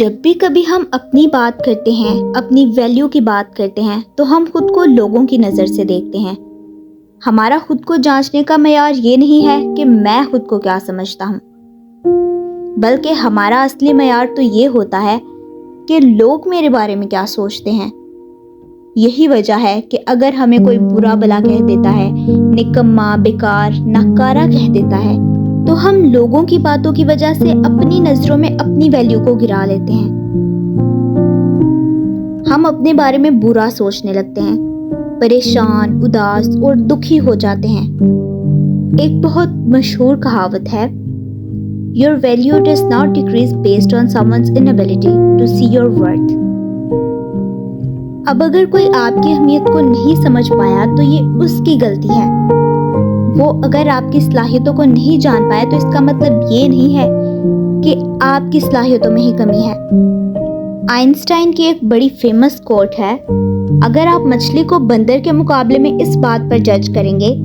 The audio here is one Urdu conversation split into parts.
جب بھی کبھی ہم اپنی بات کرتے ہیں، اپنی ویلیو کی بات کرتے ہیں تو ہم خود کو لوگوں کی نظر سے دیکھتے ہیں۔ ہمارا خود کو جانچنے کا معیار یہ نہیں ہے کہ میں خود کو کیا سمجھتا ہوں، بلکہ ہمارا اصلی معیار تو یہ ہوتا ہے کہ لوگ میرے بارے میں کیا سوچتے ہیں۔ یہی وجہ ہے کہ اگر ہمیں کوئی برا بھلا کہہ دیتا ہے، نکما، بیکار، ناکارہ کہہ دیتا ہے، تو ہم لوگوں کی باتوں کی وجہ سے اپنی نظروں میں اپنی ویلیو کو گرا لیتے ہیں۔ ہم اپنے بارے میں برا سوچنے لگتے ہیں، پریشان، اداس اور دکھی ہو جاتے ہیں۔ ایک بہت مشہور کہاوت ہے، Your value does not decrease based on someone's inability to see your worth۔ اب اگر کوئی آپ کی اہمیت کو نہیں سمجھ پایا تو یہ اس کی غلطی ہے۔ وہ اگر آپ کی صلاحیتوں کو نہیں جان پایا تو اس کا مطلب یہ نہیں ہے کہ آپ کی صلاحیتوں میں ہی کمی ہے۔ آئنسٹائن کی ایک بڑی فیمس کوٹ ہے، اگر آپ مچھلی کو بندر کے مقابلے میں اس بات پر جج کریں گے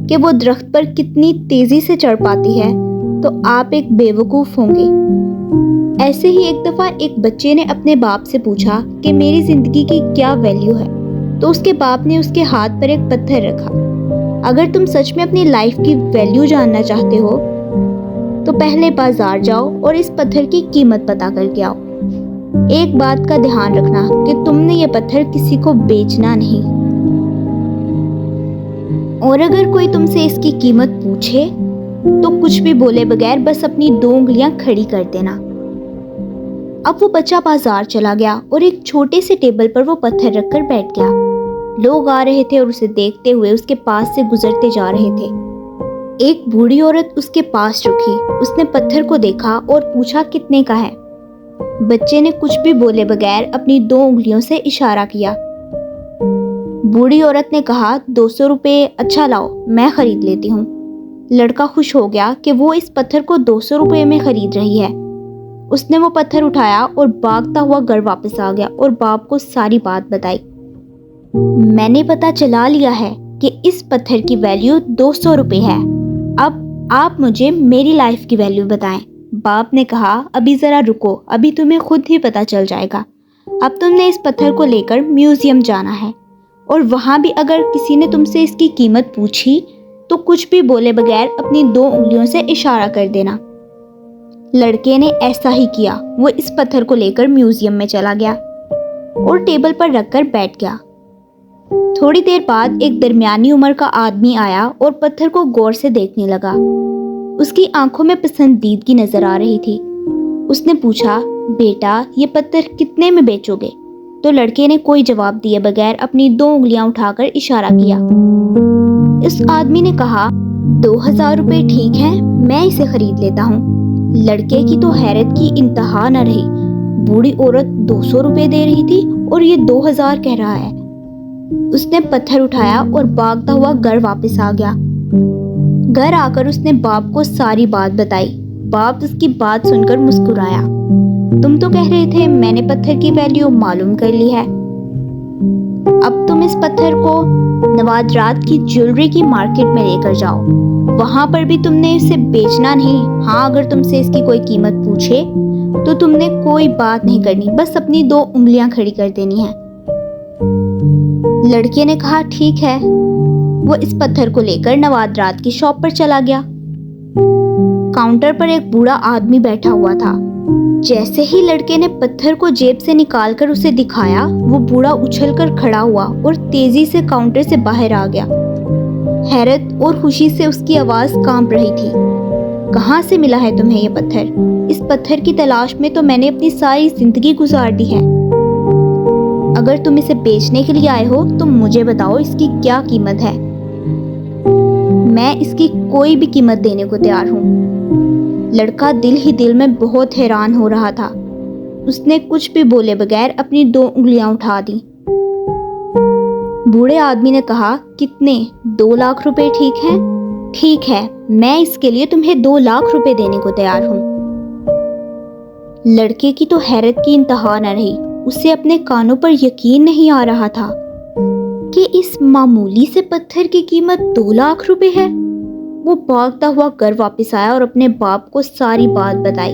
کہ وہ درخت پر کتنی تیزی سے چڑھ پاتی ہے تو آپ ایک بے وقوف ہوں گے۔ ایسے ہی ایک دفعہ ایک بچے نے اپنے باپ سے پوچھا کہ میری زندگی کی کیا ویلیو ہے، تو اس کے باپ نے اس کے ہاتھ پر ایک پتھر رکھا۔ اگر تم سچ میں اپنی لائف کی ویلیو جاننا چاہتے ہو تو پہلے بازار جاؤ اور اس پتھر کی قیمت پتا کر کے آؤ۔ ایک بات کا دھیان رکھنا کہ تم نے یہ پتھر کسی کو بیچنا نہیں، اور اگر کوئی تم سے اس کی قیمت پوچھے تو کچھ بھی بولے بغیر بس اپنی 2 انگلیاں کھڑی کر دینا۔ اب وہ بچہ بازار چلا گیا اور ایک چھوٹے سے ٹیبل پر وہ پتھر رکھ کر بیٹھ گیا۔ لوگ آ رہے تھے اور اسے دیکھتے ہوئے اس کے پاس سے گزرتے جا رہے تھے۔ ایک بوڑھی عورت اس کے پاس رکی، اس نے پتھر کو دیکھا اور پوچھا کتنے کا ہے۔ بچے نے کچھ بھی بولے بغیر اپنی 2 انگلیوں سے اشارہ کیا۔ بوڑھی عورت نے کہا 200 روپے، اچھا لاؤ میں خرید لیتی ہوں۔ لڑکا خوش ہو گیا کہ وہ اس پتھر کو 200 روپے میں خرید رہی ہے۔ اس نے وہ پتھر اٹھایا اور بھاگتا ہوا گھر واپس آ گیا اور باپ کو ساری بات بتائی۔ میں نے پتہ چلا لیا ہے کہ اس پتھر کی ویلیو 200 روپے ہے، اب آپ مجھے میری لائف کی ویلیو بتائیں۔ باپ نے کہا ابھی ذرا رکو، ابھی تمہیں خود ہی پتہ چل جائے گا۔ اب تم نے اس پتھر کو لے کر میوزیم جانا ہے، اور وہاں بھی اگر کسی نے تم سے اس کی قیمت پوچھی تو کچھ بھی بولے بغیر اپنی 2 انگلیوں سے اشارہ کر دینا۔ لڑکے نے ایسا ہی کیا، وہ اس پتھر کو لے کر میوزیم میں چلا گیا اور ٹیبل پر رکھ کر بیٹھ گیا۔ تھوڑی دیر بعد ایک درمیانی عمر کا آدمی آیا اور پتھر کو غور سے دیکھنے لگا۔ اس کی آنکھوں میں پسندیدگی نظر آ رہی تھی۔ اس نے پوچھا بیٹا یہ پتھر کتنے میں بیچو گے؟ تو لڑکے نے کوئی جواب دیے بغیر اپنی 2 انگلیاں اٹھا کر اشارہ کیا۔ اس آدمی نے کہا 2000 روپے ٹھیک ہے، میں اسے خرید لیتا ہوں۔ لڑکے کی تو حیرت کی انتہا نہ رہی، بوڑھی عورت 200 روپے دے رہی تھی اور یہ 2000 کہہ رہا ہے۔ اس نے پتھر اٹھایا اور بھاگتا ہوا گھر واپس آ گیا۔ گھر آ کر اس نے باپ کو ساری بات بتائی۔ باپ اس کی بات سن کر مسکرایا۔ تم تو کہہ رہے تھے میں نے پتھر کی ویلیو معلوم کر لی ہے، اب تم اس پتھر کو نوادرات کی جیولری کی مارکیٹ میں لے کر جاؤ، وہاں پر بھی تم نے اسے بیچنا نہیں۔ ہاں اگر تم سے اس کی کوئی قیمت پوچھے تو تم نے کوئی بات نہیں کرنی، بس اپنی 2 انگلیاں کھڑی کر دینی ہیں۔ لڑکے نے کہا ٹھیک ہے۔ وہ اس پتھر کو لے کر نوادرات کی شاپ پر چلا گیا۔ کاؤنٹر پر ایک بوڑھا آدمی بیٹھا ہوا تھا۔ جیسے ہی لڑکے نے پتھر کو جیب سے نکال کر اسے دکھایا، وہ بوڑھا اچھل کر کھڑا ہوا اور تیزی سے کاؤنٹر سے باہر آ گیا۔ حیرت اور خوشی سے اس کی آواز کانپ رہی تھی۔ کہاں سے ملا ہے تمہیں یہ پتھر؟ اس پتھر کی تلاش میں تو میں نے اپنی ساری زندگی گزار دی ہے۔ اگر تم اسے بیچنے کے لیے آئے ہو تو مجھے بتاؤ اس کی کیا قیمت ہے، میں اس کی کوئی بھی قیمت دینے کو تیار ہوں۔ لڑکا دل ہی دل میں بہت حیران ہو رہا تھا۔ اس نے کچھ بھی بولے بغیر اپنی 2 انگلیاں اٹھا دی۔ بوڑھے آدمی نے کہا کتنے؟ 2 لاکھ روپے ٹھیک ہے؟ ٹھیک ہے، میں اس کے لیے تمہیں 2 لاکھ روپے دینے کو تیار ہوں۔ لڑکے کی تو حیرت کی انتہا نہ رہی، اسے اپنے کانوں پر یقین نہیں آ رہا تھا کہ اس معمولی سے پتھر کی قیمت 2 لاکھ روپے ہے۔ وہ بھاگتا ہوا گھر واپس آیا اور اپنے باپ کو ساری بات بتائی۔